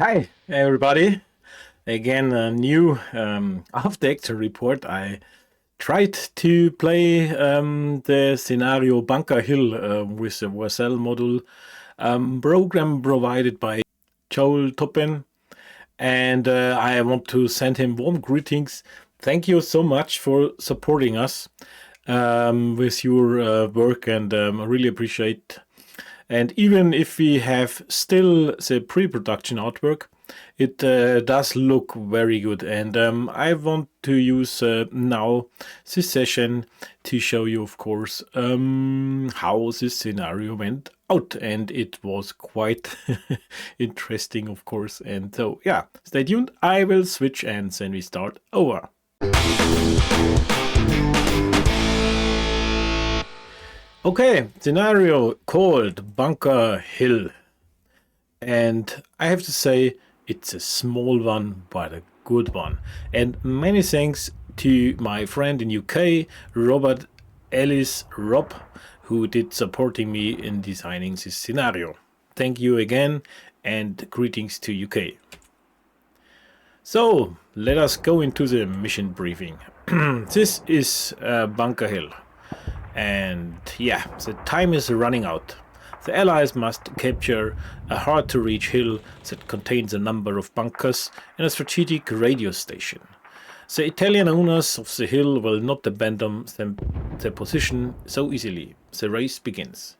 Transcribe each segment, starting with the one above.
Hi, everybody. Again, a new after report. I tried to play the scenario Bunker Hill with the Vercel module program provided by Joel Toppen. And I want to send him warm greetings. Thank you so much for supporting us with your work, and I really appreciate. And even if we have still the pre-production artwork, it does look very good. And I want to use now this session to show you, of course, how this scenario went out. And it was quite interesting, of course. And so, yeah, stay tuned. I will switch and then we start over. Okay, scenario called Bunker Hill. And I have to say, it's a small one, but a good one. And many thanks to my friend in UK, Robert Ellis Rob, who did supporting me in designing this scenario. Thank you again, and greetings to UK. So, let us go into the mission briefing. This is Bunker Hill. And yeah, the time is running out. The Allies must capture a hard-to-reach hill that contains a number of bunkers and a strategic radio station. The Italian owners of the hill will not abandon their position so easily. The race begins.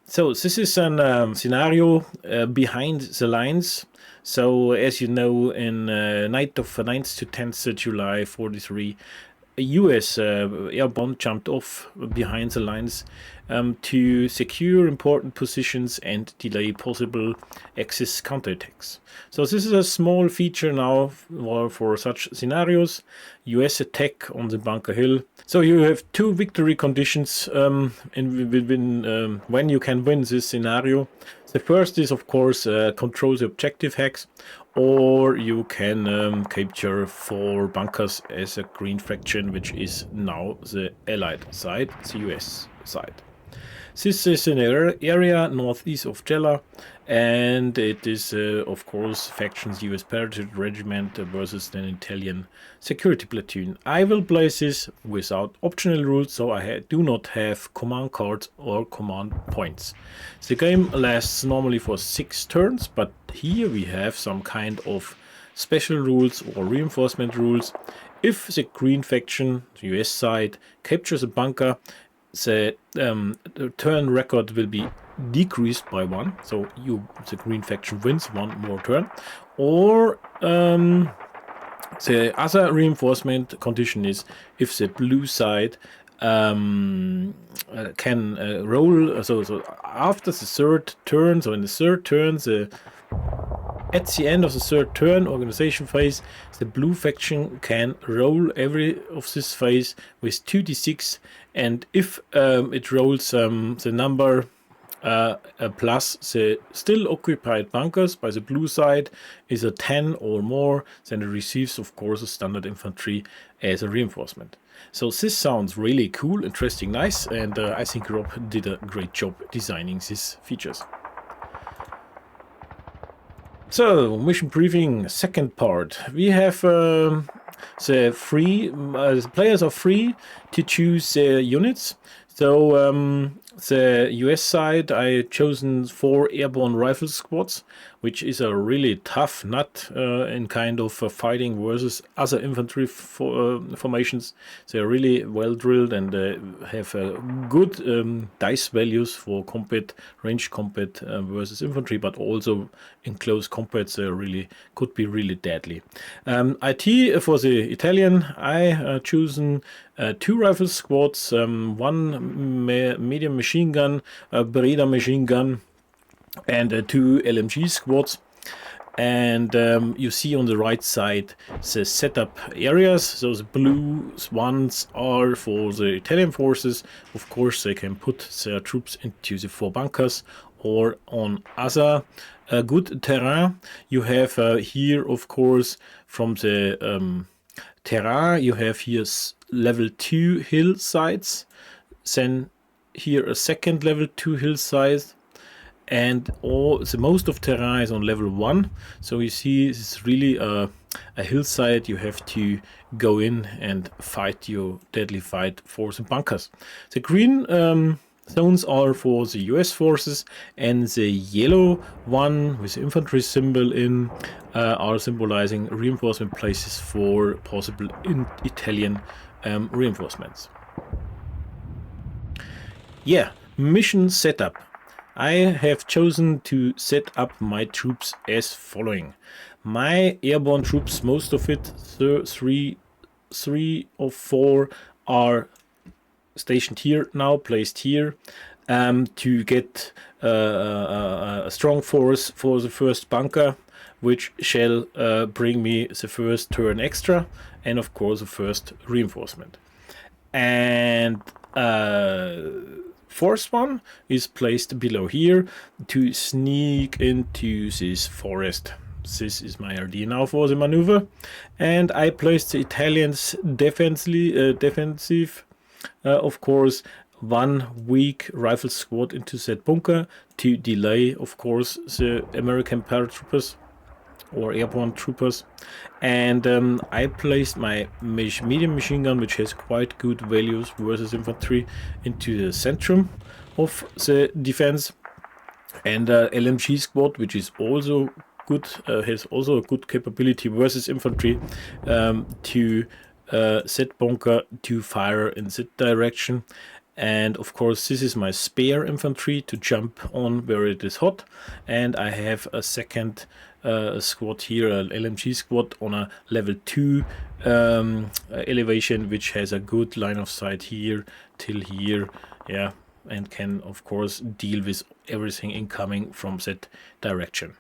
So this is a scenario behind the lines. So as you know, in night of 9th to 10th July 43, a US airborne jumped off behind the lines to secure important positions and delay possible Axis counterattacks. So this is a small feature now for such scenarios. US attack on the Bunker Hill. So you have two victory conditions when you can win this scenario. The first is, of course, control the objective hex, or you can capture 4 bunkers as a green fraction, which is now the Allied side, the US side. This is an area northeast of Gela, and it is, of course, factions US Parachute Regiment versus an Italian security platoon. I will play this without optional rules, so I do not have command cards or command points. The game lasts normally for 6 turns, but here we have some kind of special rules or reinforcement rules. If the green faction, the US side, captures a bunker, the turn record will be decreased by 1, so the green faction wins 1 more turn. Or the other reinforcement condition is if the blue side can roll. So after the 3rd turn, so in the 3rd turn, at the end of the 3rd turn organization phase, the blue faction can roll every of this phase with 2d6, and if it rolls the number plus the still occupied bunkers by the blue side is a 10 or more, then it receives, of course, a standard infantry as a reinforcement. So this sounds really cool, interesting, nice, and I think Rob did a great job designing these features. So, mission briefing, second part. We have the players are free to choose their units. So the US side, I chosen 4 airborne rifle squads, which is a really tough nut in kind of fighting versus other infantry formations. They're really well drilled and have good dice values for combat, range combat versus infantry, but also in close combat they really could be really deadly. IT for the Italian, I chosen 2 rifle squads, 1 medium machine gun, a Breda machine gun, and 2 LMG squads. And you see on the right side the setup areas. So the blue ones are for the Italian forces. Of course, they can put their troops into the 4 bunkers or on other good terrain. You have here, of course, from the terrain, you have here level 2 hillsides. Then here a second level 2 hillside. and most of terrain is on level 1, so you see this is really a hillside. You have to go in and fight your deadly fight for the bunkers. The green zones are for the US forces, and the yellow one with the infantry symbol in are symbolizing reinforcement places for possible Italian reinforcements. Yeah, mission setup. I have chosen to set up my troops as following. My airborne troops, most of it, three or four, are stationed here now, placed here, to get a strong force for the first bunker, which shall bring me the first turn extra, and of course the first reinforcement. And fourth one is placed below here to sneak into this forest. This is my idea now for the maneuver. And I placed the Italians defensive, of course, one weak rifle squad into that bunker to delay, of course, the American paratroopers or airborne troopers. And I placed my medium machine gun, which has quite good values versus infantry, into the centrum of the defense. And LMG squad, which is also good, has also a good capability versus infantry, to set bunker to fire in that direction. And of course this is my spare infantry to jump on where it is hot, and I have a second squad here, an LMG squad on a level 2 elevation, which has a good line of sight here till here, yeah, and can of course deal with everything incoming from that direction.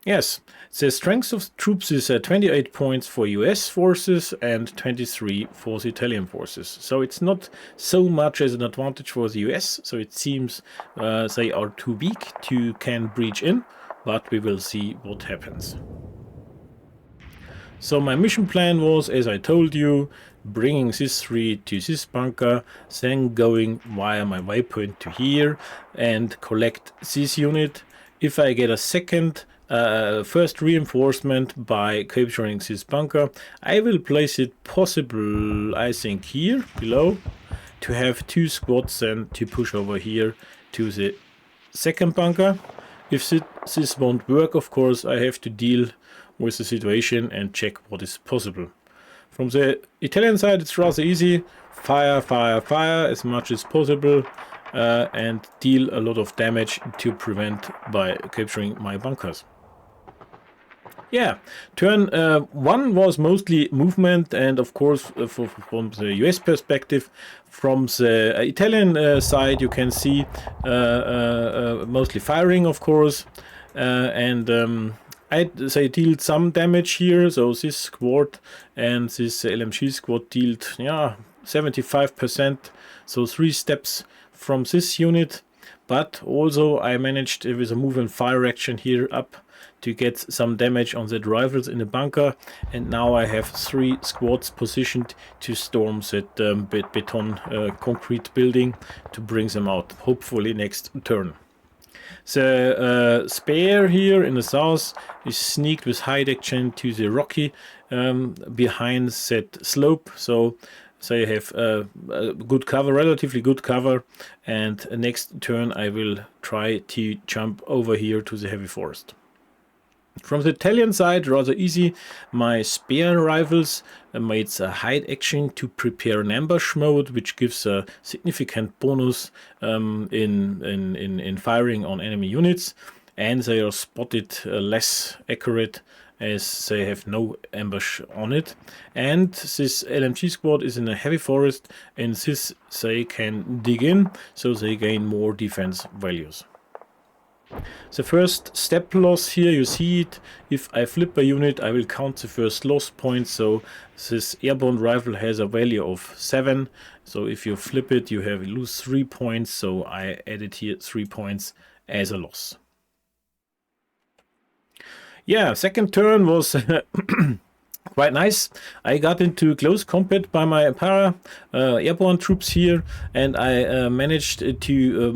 Yes, the strength of troops is 28 points for US forces and 23 for the Italian forces. So it's not so much as an advantage for the US, so it seems they are too weak to can breach in, but we will see what happens. So my mission plan was, as I told you, bringing this 3 to this bunker, then going via my waypoint to here and collect this unit. If I get a second first reinforcement by capturing this bunker, I will place it possible, I think, here below, to have 2 squads then to push over here to the second bunker. If this won't work, of course, I have to deal with the situation and check what is possible. From the Italian side, it's rather easy. Fire, fire, fire as much as possible, and deal a lot of damage to prevent by capturing my bunkers. Yeah, turn 1 was mostly movement, and of course from the US perspective. From the Italian side you can see mostly firing, of course, and they dealt some damage here. So this squad and this LMG squad dealt 75%, so 3 steps from this unit. But also I managed with a move and fire action here up to get some damage on the rifles in the bunker, and now I have 3 squads positioned to storm that beton concrete building to bring them out, hopefully next turn. The spare here in the south is sneaked with hide action to the rocky behind that slope, so they have good cover, relatively good cover, and next turn I will try to jump over here to the heavy forest. From the Italian side, rather easy. My spare rifles made a hide action to prepare an ambush mode, which gives a significant bonus in firing on enemy units, and they are spotted less accurate as they have no ambush on it. And this LMG squad is in a heavy forest, and this they can dig in, so they gain more defense values. The first step loss here, you see it. If I flip a unit, I will count the first loss point. So this airborne rifle has a value of 7. So if you flip it, you lose 3 points. So I added here 3 points as a loss. Yeah, second turn was quite nice. I got into close combat by my airborne troops here, and I managed to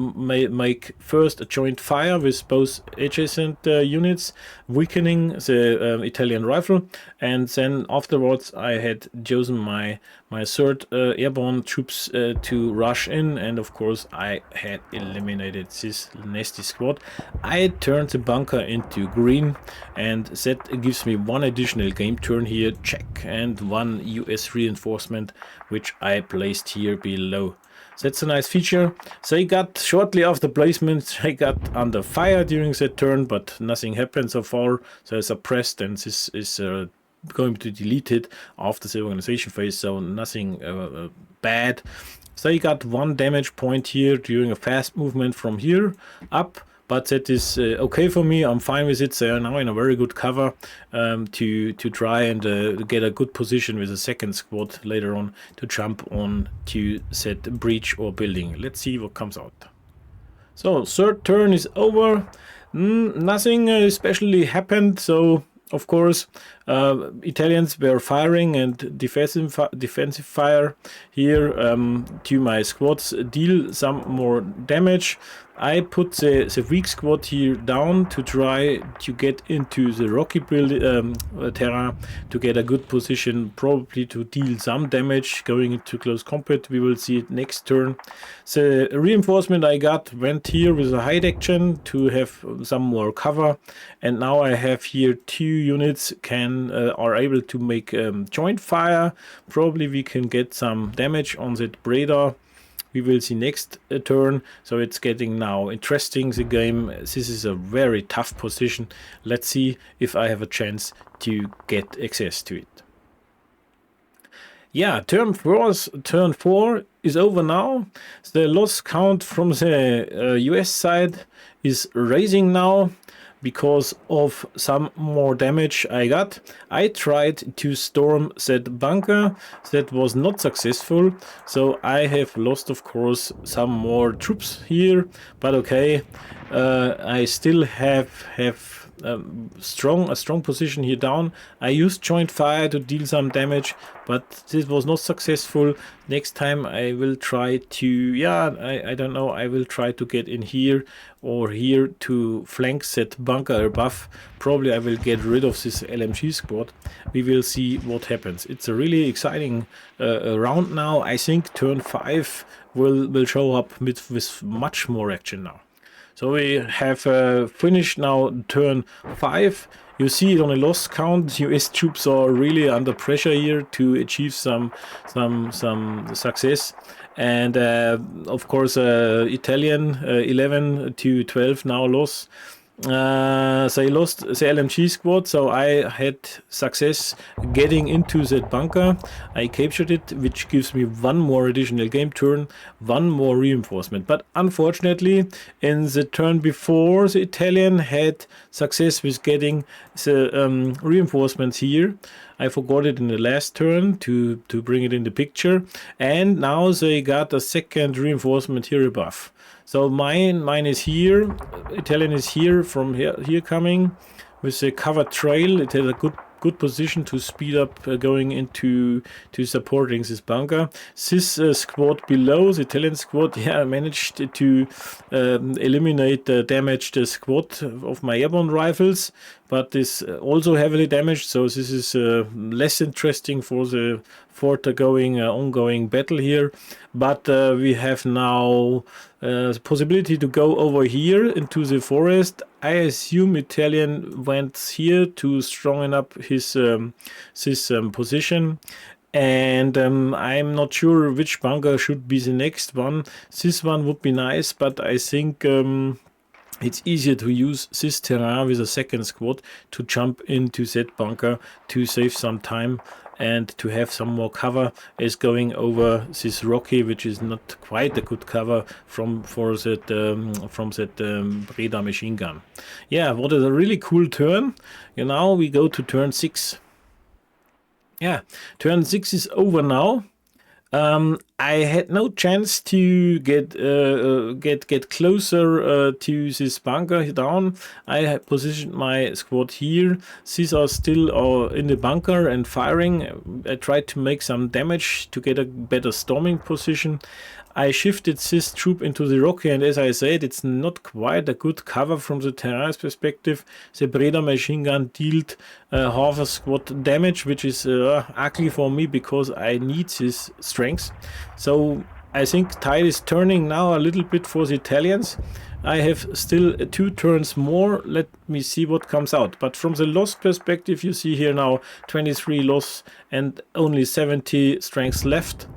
make first a joint fire with both adjacent units, weakening the Italian rifle, and then afterwards I had chosen my third airborne troops to rush in, and of course I had eliminated this nasty squad. I turned the bunker into green, and that gives me one additional game turn here, check, and one US reinforcement which I placed here below. That's a nice feature. They got, shortly after placement, they got under fire during that turn, but nothing happened so far. So I suppressed, and this is going to delete it after the organization phase, so nothing bad. So you got one damage point here during a fast movement from here up, but that is okay for me. I'm fine with it. They are now in a very good cover to try and get a good position with a second squad later on to jump on to set breach or building. Let's see what comes out. So third turn is over. Nothing especially happened, so of course Italians were firing and defensive fire here to my squads deal some more damage. I put the weak squad here down to try to get into the rocky terrain to get a good position, probably to deal some damage going into close combat. We will see it next turn. The reinforcement I got went here with a hide action to have some more cover, and now I have here 2 units are able to make joint fire. Probably we can get some damage on that radar. We will see next turn. So it's getting now interesting, the game. This is a very tough position. Let's see if I have a chance to get access to it. Yeah, turn 4 is over now. The loss count from the US side is raising now because of some more damage I got. I tried to storm that bunker. That was not successful, so I have lost, of course, some more troops here, but okay. I still have a strong position here down. I used joint fire to deal some damage, but this was not successful. Next time I will try to, I don't know, I will try to get in here or here to flank that bunker above. Probably I will get rid of this LMG squad. We will see what happens. It's a really exciting round now. I think turn 5 will show up with much more action now. So we have finished now turn 5. You see it on a loss count. US troops are really under pressure here to achieve some success. And of course, Italian 11 to 12 now loss. They lost the LMG squad, so I had success getting into that bunker. I captured it, which gives me one more additional game turn, one more reinforcement. But unfortunately, in the turn before, the Italian had success with getting the reinforcements here. I forgot it in the last turn to bring it in the picture, and now they got a second reinforcement here above. So mine is here, Italian is here, from here coming with a covered trail. It has a good position to speed up going into supporting this bunker. This squad below, the Italian squad, managed to eliminate the damaged squad of my airborne rifles, but is also heavily damaged, so this is less interesting for the ongoing battle here. But we have now the possibility to go over here into the forest. I assume Italian went here to strengthen up his position, and I'm not sure which bunker should be the next one. This one would be nice, but I think it's easier to use this terrain with a second squad to jump into that bunker to save some time and to have some more cover as going over this rocky, which is not quite a good cover from that radar machine gun. Yeah, what is a really cool turn. Now we go to turn 6. Yeah, turn 6 is over now. I had no chance to get closer to this bunker down. I had positioned my squad here. These are still in the bunker and firing. I tried to make some damage to get a better storming position. I shifted this troop into the rocky, and as I said, it's not quite a good cover from the terrain's perspective. The Breda machine gun dealt half a squad damage, which is ugly for me because I need this strength. So I think tide is turning now a little bit for the Italians. I have still 2 turns more. Let me see what comes out. But from the loss perspective, you see here now 23 loss and only 70 strengths left.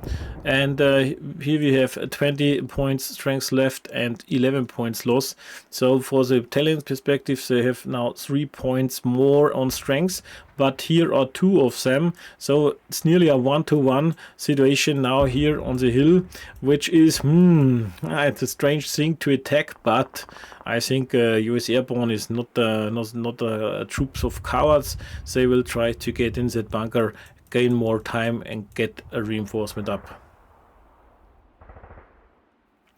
And here we have 20 points strength left and 11 points loss. So for the Italian perspective, they have now 3 points more on strength. But here are 2 of them. So it's nearly a 1-to-1 situation now here on the hill, which is it's a strange thing to attack. But I think US Airborne is not troops of cowards. They will try to get in that bunker, gain more time, and get a reinforcement up.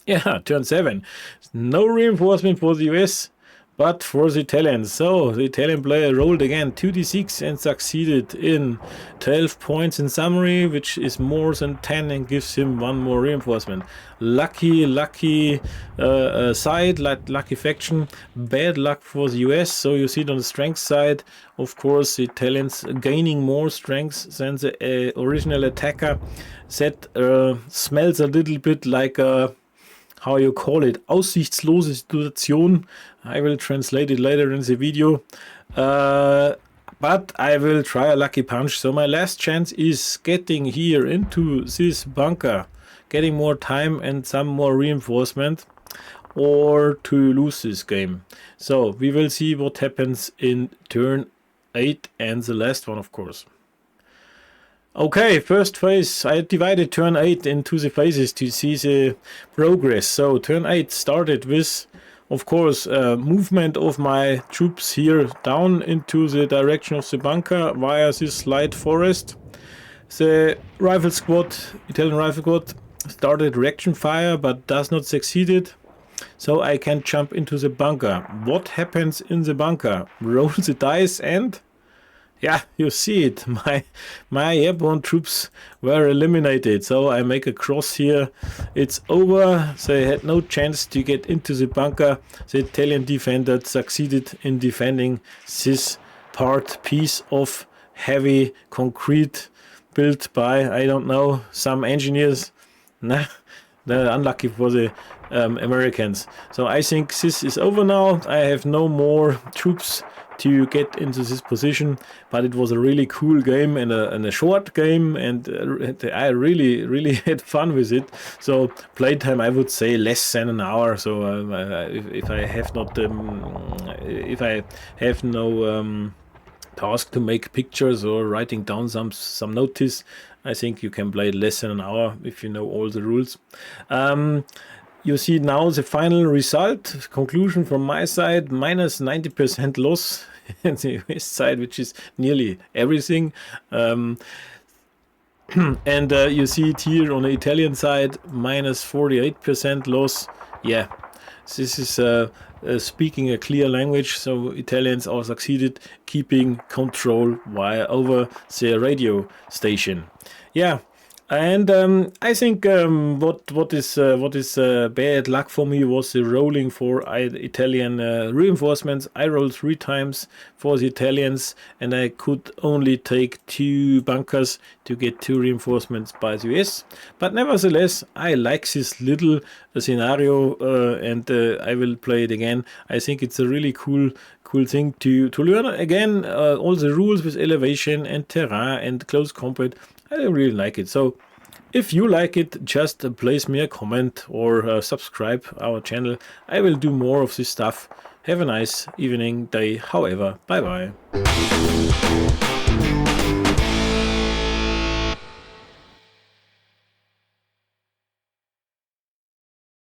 Yeah, turn 7. No reinforcement for the US, but for the Italians. So the Italian player rolled again 2d6 and succeeded in 12 points in summary, which is more than 10 and gives him 1 more reinforcement. Lucky side, lucky faction. Bad luck for the US. So you see it on the strength side. Of course, the Italians gaining more strength than the original attacker. That smells a little bit like a, how you call it, aussichtslose Situation. I will translate it later in the video. But I will try a lucky punch. So my last chance is getting here into this bunker, getting more time and some more reinforcement, or to lose this game. So we will see what happens in turn 8 and the last one, of course. Okay, first phase, I divided turn 8 into the phases to see the progress. So turn 8 started with, of course, movement of my troops here down into the direction of the bunker via this light forest. The rifle squad, Italian rifle squad, started reaction fire but does not succeeded. So I can jump into the bunker. What happens in the bunker? Roll the dice and... yeah, you see it. My airborne troops were eliminated. So I make a cross here. It's over. They had no chance to get into the bunker. The Italian defender succeeded in defending this piece of heavy concrete built by, I don't know, some engineers. Nah, they're unlucky for the Americans. So I think this is over now. I have no more troops to get into this position, but it was a really cool game and a short game, and I really had fun with it. So playtime, I would say less than an hour. So if I have no task to make pictures or writing down some notice, I think you can play less than an hour if you know all the rules. You see now the final result, conclusion from my side, minus 90% loss in the west side, which is nearly everything. And you see it here on the Italian side, minus 48% loss. Yeah, this is speaking a clear language. So Italians are succeeded keeping control over the radio station. Yeah. And I think what is bad luck for me was the rolling for Italian reinforcements. I rolled 3 times for the Italians, and I could only take 2 bunkers to get 2 reinforcements by the US. But nevertheless, I like this little scenario, and I will play it again. I think it's a really cool thing to learn again. All the rules with elevation and terrain and close combat. I really like it. So if you like it, just place me a comment or subscribe our channel. I will do more of this stuff. Have a nice evening, day, however. Bye bye.